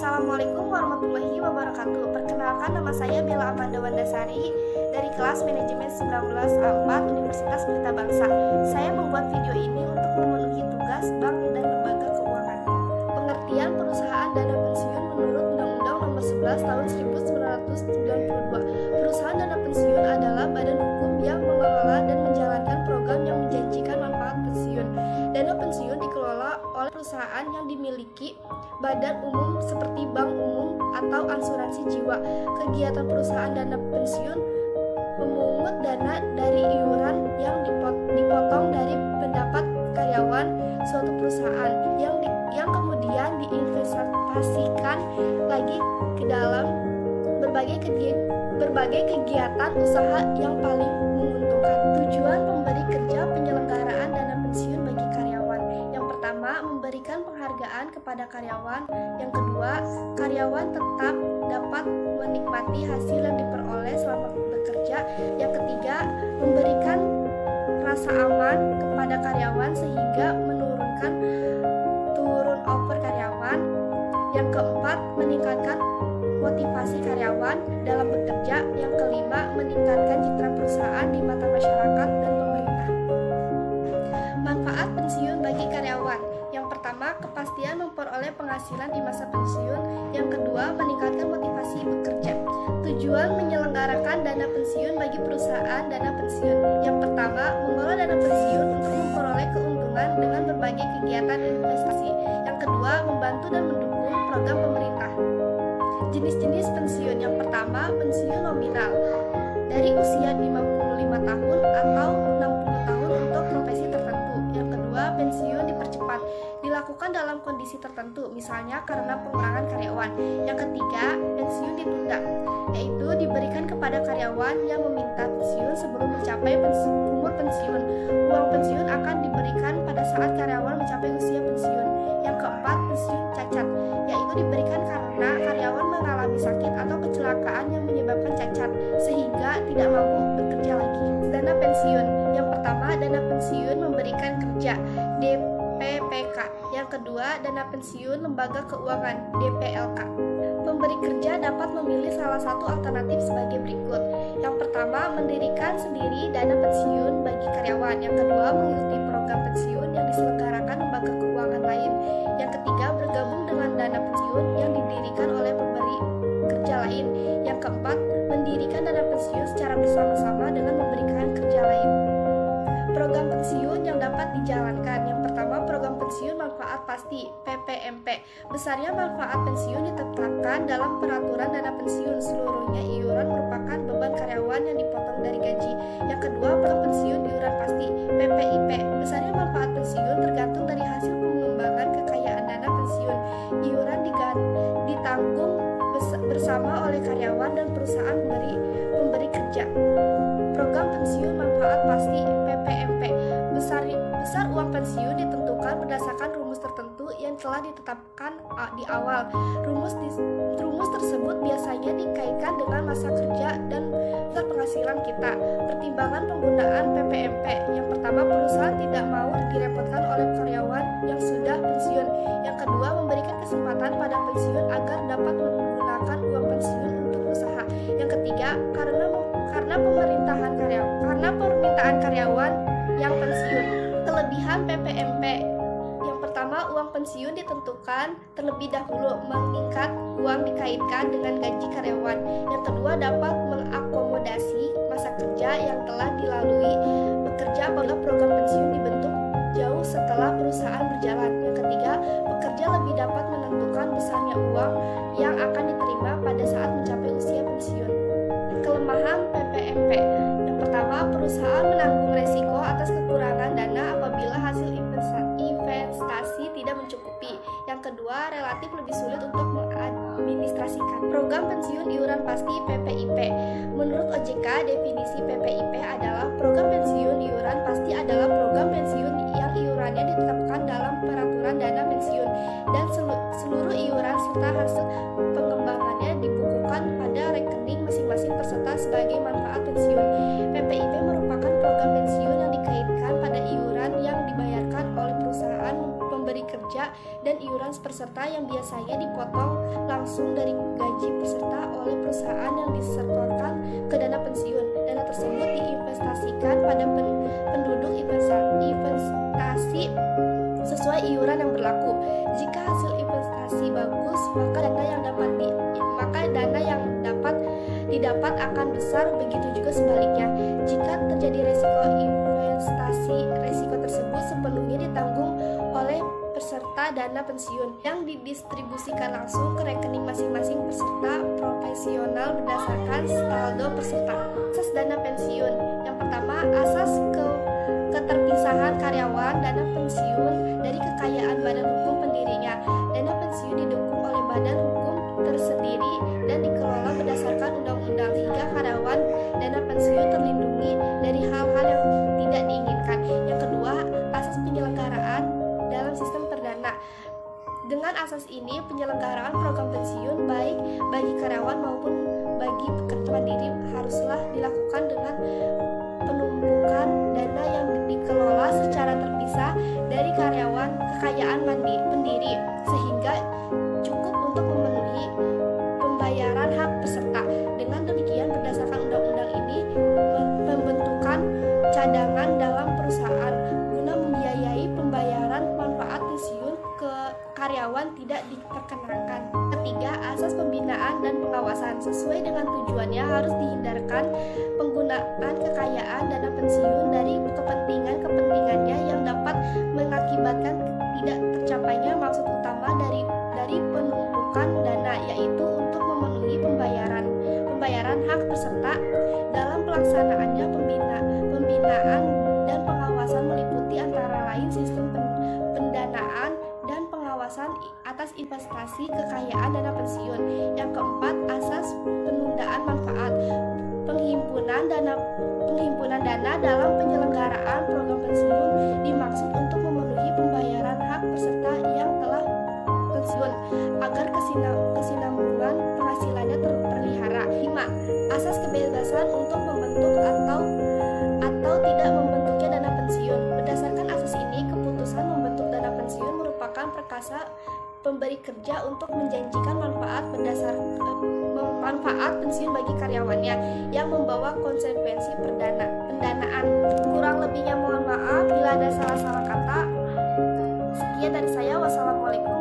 Assalamualaikum warahmatullahi wabarakatuh. Perkenalkan, nama saya Bella Amanda Wandasari dari kelas Manajemen 19A4 Universitas Pelita Bangsa. Saya membuat video ini untuk memenuhi tugas bank dan lembaga keuangan. Pengertian perusahaan dana pensiun menurut Undang-Undang Nomor 11 Tahun 1992. Perusahaan dana pensiun adalah badan hukum yang mengelola dan menjalankan program yang menjanjikan manfaat pensiun. Dana pensiun dikelola oleh perusahaan yang dimiliki badan umum seperti bank umum atau asuransi jiwa. Kegiatan perusahaan dana pensiun memungut dana dari iuran yang dipotong dari pendapat karyawan suatu perusahaan yang kemudian diinvestasikan lagi ke dalam berbagai kegiatan usaha yang paling menguntungkan. Tujuan pemberi kerja penyelenggaraan dana pensiun bagi karyawan. Yang pertama, memberikan penghargaan kepada karyawan. Yang kedua, karyawan tetap dapat menikmati hasil yang diperoleh selama bekerja. Yang ketiga, memberikan rasa aman kepada karyawan sehingga menurunkan turnover karyawan. Yang keempat, meningkatkan motivasi karyawan dalam bekerja. Yang kelima, meningkatkan citra perusahaan di mata masyarakat dan pemerintah. Manfaat pensiun bagi karyawan. Yang pertama, kepastian memperoleh penghasilan di masa pensiun. Yang kedua, meningkatkan motivasi bekerja. Tujuan menyelenggarakan dana pensiun bagi perusahaan dana pensiun. Yang pertama, mengelola dana pensiun untuk memperoleh keuntungan dengan berbagai kegiatan investasi. Yang kedua, membantu dan mendukung program pemerintah. Jenis-jenis pensiun. Yang pertama, pensiun nominal dari usia 55 tahun atau 60 tahun untuk profesi tertentu. Yang kedua, pensiun dipercepat, dilakukan dalam kondisi tertentu, misalnya karena pengurangan karyawan. Yang ketiga, pensiun ditunda, yaitu diberikan kepada karyawan yang meminta pensiun sebelum mencapai umur pensiun. Uang pensiun akan diberikan pada saat karyawan mencapai usia pensiun. Yang keempat, pensiun cacat, yaitu diberikan karena karyawan mengalami sakit atau kecelakaan yang menyebabkan cacat sehingga tidak mampu bekerja lagi. Dana pensiun. Yang pertama, dana pensiun memberikan kerja, DPPK. Yang kedua, dana pensiun lembaga keuangan, DPLK. Pemberi kerja dapat memilih salah satu alternatif sebagai berikut. Yang pertama, mendirikan sendiri dana pensiun bagi karyawan. Yang kedua, mengikuti program pensiun yang diselenggarakan lembaga keuangan lain. Yang ketiga, bergabung dengan dana pensiun yang didirikan oleh pemberi kerja lain. Yang keempat, mendirikan dana pensiun secara bersama-sama dengan memberikan kerja lain. Program pensiun yang dapat dijalankan. Yang pertama, program pensiun manfaat pasti, PPMP. Besarnya manfaat pensiun ditetapkan dalam peraturan dana pensiun. Seluruhnya iuran merupakan beban karyawan yang dipotong dari gaji. Yang kedua, program pensiun iuran pasti, PPIP. Besarnya manfaat pensiun tergantung dari hasil pengembangan kekayaan dana pensiun. Iuran ditanggung bersama oleh karyawan dan perusahaan pemberi kerja. Program pensiun manfaat pasti, PPMP. Besar uang pensiun ditentukan berdasarkan rumus tertentu yang telah ditetapkan di awal. Rumus tersebut biasanya dikaitkan dengan masa kerja dan penghasilan kita. Pertimbangan penggunaan PPMP. Yang pertama, perusahaan tidak mau direpotkan oleh karyawan yang sudah pensiun. Yang kedua, memberikan kesempatan pada pensiun agar dapat menggunakan uang pensiun untuk usaha. Yang ketiga, karena permintaan karyawan yang pensiun. Kelebihan PPMP. Yang pertama, uang pensiun ditentukan terlebih dahulu, mengikat uang dikaitkan dengan gaji karyawan. Yang kedua, dapat mengakomodasi masa kerja yang telah dilalui bekerja pada program pensiun dibentuk jauh setelah perusahaan berjalan. Yang ketiga, pekerja lebih dapat menentukan besarnya uang yang akan diterima pada saat mencapai usia pensiun. Kelemahan PPMP. Yang pertama, perusahaan menanggung resiko atas kekurangan dana apabila hasil investasi tidak mencukupi. Yang kedua, relatif lebih sulit untuk mengadministrasikan. Program pensiun iuran pasti, PPIP. Menurut OJK, definisi PPIP adalah program pensiun iuran pasti adalah program pensiun yang iurannya ditetapkan dalam peraturan dana pensiun dan seluruh iuran serta hasil pengembangannya dibukukan pada rekening masing-masing peserta sebagai manfaat pensiun. PPIP merupakan program pensiun yang dikaitkan pada iuran yang dibayarkan oleh perusahaan pemberi kerja dan iuran peserta yang biasanya dipotong langsung dari gaji peserta oleh perusahaan yang disetorkan ke dana pensiun. Dana tersebut diinvestasikan pada penduduk investasi sesuai iuran yang berlaku. Jika hasil investasi bagus, maka dana yang didapat akan besar, begitu juga sebaliknya. Jika terjadi resiko investasi, resiko tersebut sepenuhnya ditanggung oleh peserta dana pensiun yang didistribusikan langsung ke rekening masing-masing peserta profesional berdasarkan saldo peserta. Asas dana pensiun. Yang pertama, asas keterpisahan karyawan dana pensiun dari kekayaan badan hukum pendirinya. Dana pensiun didukung oleh badan hukum tersendiri dan dikelola berdasarkan undang-undang hingga karyawan dana pensiun terlindungi dari hal-hal yang tidak diinginkan. Yang kedua, asas penyelenggaraan dalam sistem perdana. Dengan asas ini, penyelenggaraan program pensiun baik bagi karyawan maupun bagi pekerja mandiri haruslah dilakukan dengan penumpukan dana yang dikelola secara terpisah dari kekayaan pendiri, sehingga cukup untuk memenuhi pembayaran hak peserta. Dengan demikian, berdasarkan undang-undang ini, pembentukan cadangan dalam perusahaan guna membiayai pembayaran manfaat pensiun ke karyawan tidak diperkenankan. Ketiga, asas pembinaan dan pengawasan. Sesuai dengan tujuannya, harus dihindarkan penggunaan kekayaan dana pensiun dari kepentingannya yang dapat mengakibatkan tidak tercapainya maksud utama dari penumpukan dana, yaitu untuk memenuhi pembayaran hak peserta. Dalam pelaksanaannya, pembinaan dan pengawasan meliputi antara lain sistem pendanaan dan pengawasan atas investasi kekayaan dana pensiun. Yang keempat, asas penundaan manfaat. Penghimpunan dana dalam penyelenggaraan program pensiun dimaksud untuk memenuhi pembayaran hak peserta yang telah pensiun agar kesinambungan penghasilannya terpelihara. 5. Asas kebebasan untuk membentuk atau tidak membentuknya dana pensiun. Berdasarkan asas ini, keputusan membentuk dana pensiun merupakan perkasa pemberi kerja untuk menjanjikan manfaat pensiun bagi karyawannya yang membawa konsekuensi pendanaan. Kurang lebihnya mohon maaf bila ada salah-salah kata. Sekian dari saya. Wassalamualaikum.